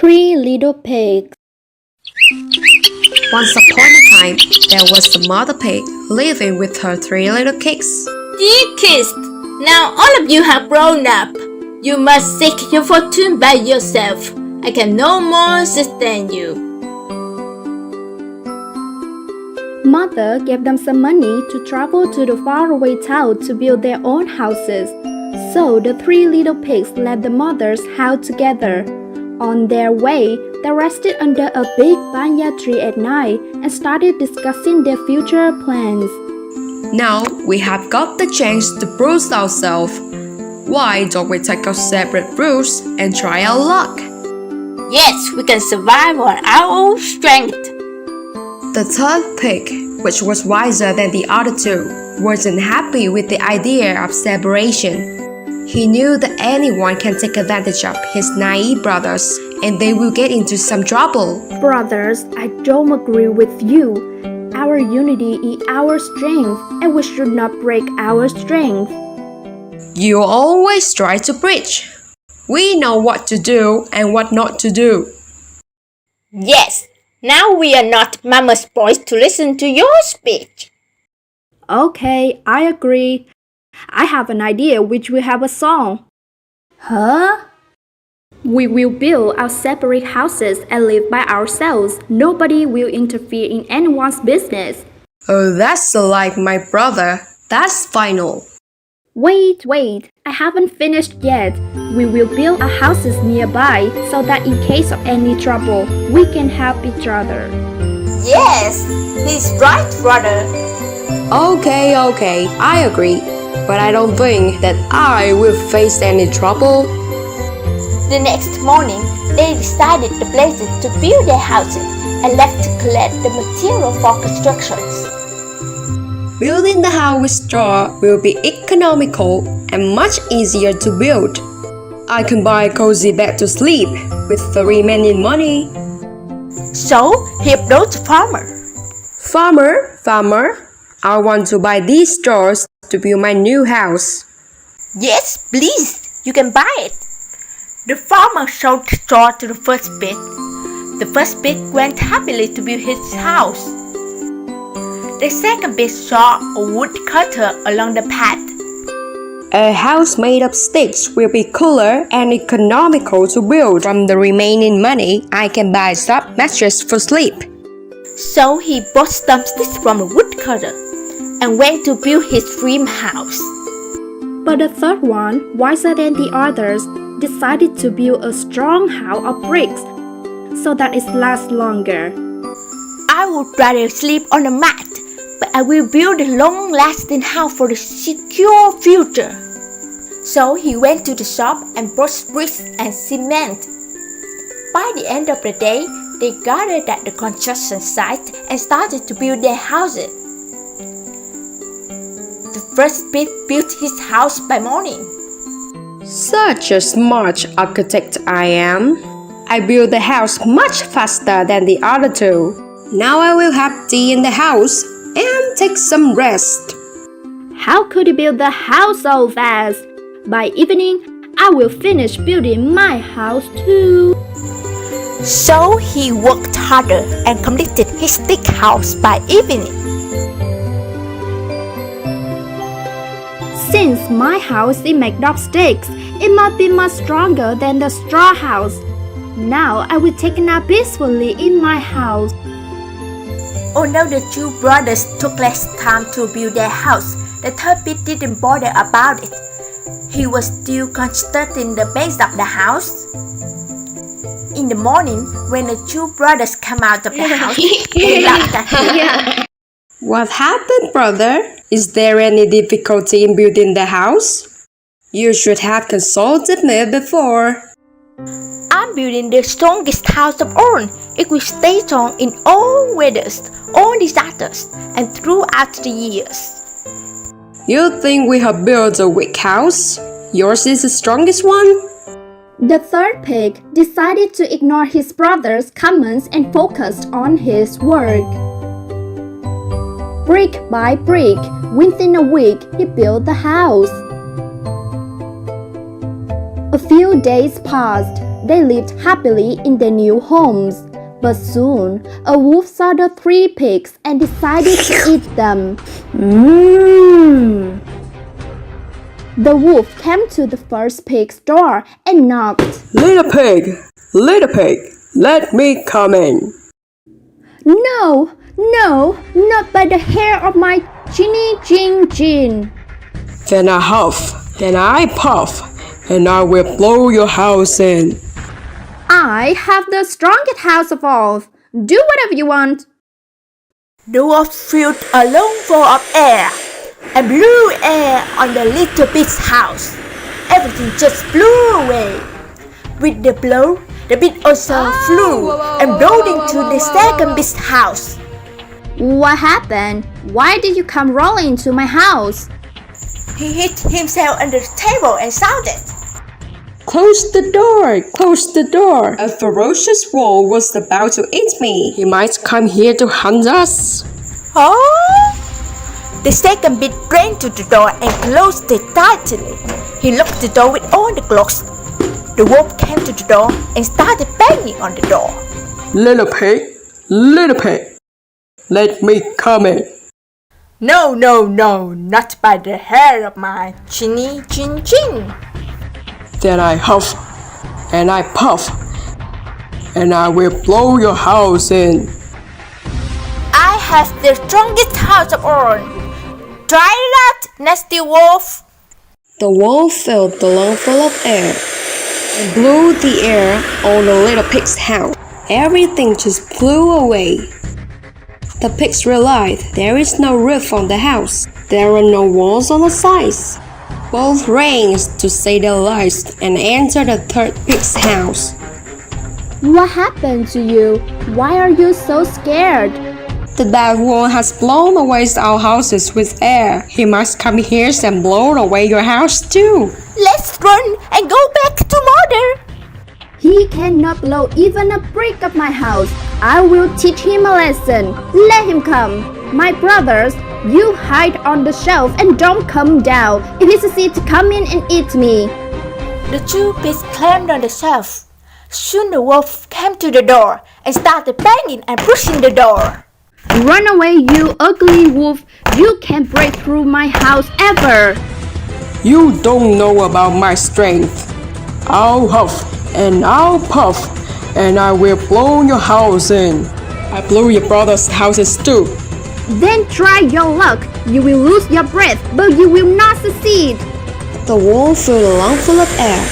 Three Little Pigs. Once upon a time, there was a mother pig living with her three little kids. Dear kids, now all of you have grown up. You must seek your fortune by yourself. I can no more sustain you. Mother gave them some money to travel to the faraway town to build their own houses. So the three little pigs left the mother's house together. On their way, they rested under a big banyan tree at night and started discussing their future plans. Now we have got the chance to prove ourselves. Why don't we take our separate routes and try our luck? Yes, we can survive on our own strength. The third pig, which was wiser than the other two, wasn't happy with the idea of separation. He knew that anyone can take advantage of his naive brothers and they will get into some trouble. Brothers, I don't agree with you. Our unity is our strength, and we should not break our strength. You always try to preach. We know what to do and what not to do. Yes, now we are not mama's boys to listen to your speech. Okay, I agree. I have an idea which will have a song. Huh? We will build our separate houses and live by ourselves. Nobody will interfere in anyone's business. Oh, that's like my brother. That's final. Wait, I haven't finished yet. We will build our houses nearby so that in case of any trouble, we can help each other. Yes, he's right, brother. Okay, I agree. But I don't think that I will face any trouble. The next morning, they decided the places to build their houses and left to collect the material for constructions. Building the house with straw will be economical and much easier to build. I can buy a cozy bed to sleep with the remaining money. So he approached a farmer. Farmer, I want to buy these straws to build my new house. Yes, please, you can buy it. The farmer sold straw to the first pig. The first pig went happily to build his house. The second pig saw a woodcutter along the path. A house made of sticks will be cooler and economical to build. From the remaining money, I can buy a soft mattress for sleep. So he bought some sticks from a woodcutter and went to build his dream house. But the third one, wiser than the others, decided to build a strong house of bricks so that it lasts longer. I would rather sleep on a mat, but I will build a long-lasting house for the secure future. So he went to the shop and bought bricks and cement. By the end of the day, they gathered at the construction site and started to build their houses. The first pig built his house by morning. Such a smart architect I am. I built the house much faster than the other two. Now I will have tea in the house and take some rest. How could you build the house so fast? By evening, I will finish building my house too. So he worked harder and completed his stick house by evening. Since my house is made of sticks, it must be much stronger than the straw house. Now I will take a nap peacefully in my house. Although the two brothers took less time to build their house, the third pig didn't bother about it. He was still constructing the base of the house. In the morning, when the two brothers came out of the house, they laughed at him. What happened, brother? Is there any difficulty in building the house? You should have consulted me before. I'm building the strongest house of all. It will stay strong in all weathers, all disasters, and throughout the years. You think we have built a weak house? Yours is the strongest one? The third pig decided to ignore his brother's comments and focused on his work. Brick by brick, within a week, he built the house. A few days passed. they lived happily in their new homes. But soon, a wolf saw the 3 pigs and decided to eat them. The wolf came to the first pig's door and knocked. Little pig, let me come in. No, not by the hair of my chinny chin chin. Then I huff, then I puff, and I will blow your house in. I have the strongest house of all. Do whatever you want. The wolf filled a lungful of air and blew air on the little pig's house. Everything just blew away. With the blow, the pig also flew and rolled into the second pig's house. What happened? Why did you come rolling into my house? He hit himself under the table and shouted, Close the door. A ferocious wolf was about to eat me. He might come here to hunt us. Oh! The second pig ran to the door and closed it tightly. He locked the door with all the clocks. The wolf came to the door and started banging on the door. Little pig, let me come in. No, not by the hair of my chinny chin chin. Then I huff, and I puff, and I will blow your house in. I have the strongest house of all. Try that, nasty wolf. The wolf filled the lungful of air and blew the air on the little pig's house. Everything just flew away. The pigs realized there is no roof on the house. There are no walls on the sides. Both ran to save their lives and entered the third pig's house. What happened to you? Why are you so scared? The bad wolf has blown away our houses with air. He must come here and blow away your house too. Let's run and go back to mother. He cannot blow even a brick of my house. I will teach him a lesson. Let him come. My brothers, you hide on the shelf and don't come down. If he succeeds to come in and eat me. The 2 pigs climbed on the shelf. Soon the wolf came to the door and started banging and pushing the door. Run away, you ugly wolf. You can't break through my house ever. You don't know about my strength. I'll huff and I'll puff, and I will blow your house in. I blew your brother's houses too. Then try your luck. You will lose your breath, but you will not succeed. The wolf filled a lungful of air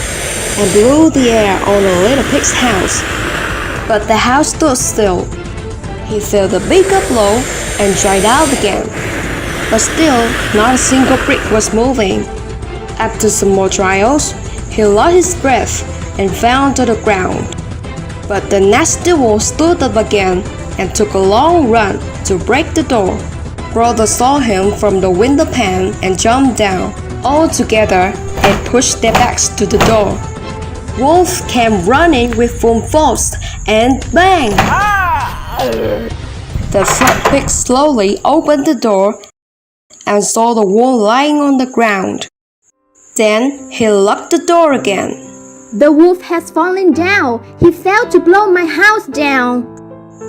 and blew the air on the little pig's house. But the house stood still. He felt a bigger blow and dried out again. But still, not a single brick was moving. After some more trials, he lost his breath and fell to the ground. But the nasty wolf stood up again and took a long run to break the door. Brother saw him from the window pane and jumped down all together and pushed their backs to the door. Wolf came running with full force and bang! The fat pig slowly opened the door and saw the wolf lying on the ground. Then he locked the door again. The wolf has fallen down. He fell to blow my house down.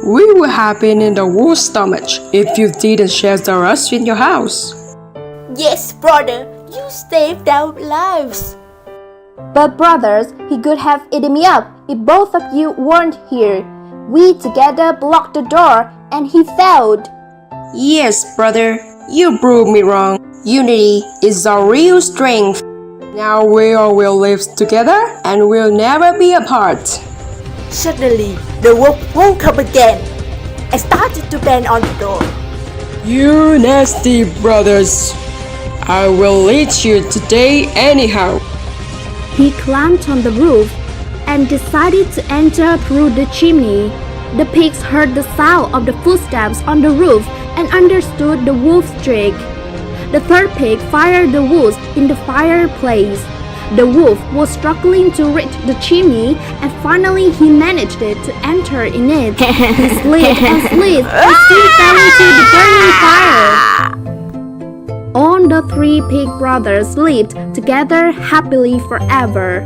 We would have been in the wolf's stomach if you didn't shelter us in your house. Yes, brother, you saved our lives. But brothers, he could have eaten me up if both of you weren't here. We together blocked the door and he failed. Yes, brother, you proved me wrong. Unity is our real strength. Now we all will live together and will never be apart. Suddenly, the wolf woke up again and started to bang on the door. You nasty brothers! I will eat you today anyhow. He climbed on the roof and decided to enter through the chimney. The pigs heard the sound of the footsteps on the roof and understood the wolf's trick. The third pig fired the wolves in the fireplace. The wolf was struggling to reach the chimney and finally he managed to enter in it. He slid and slid and still fell into the burning fire. All the 3 pig brothers lived together happily forever.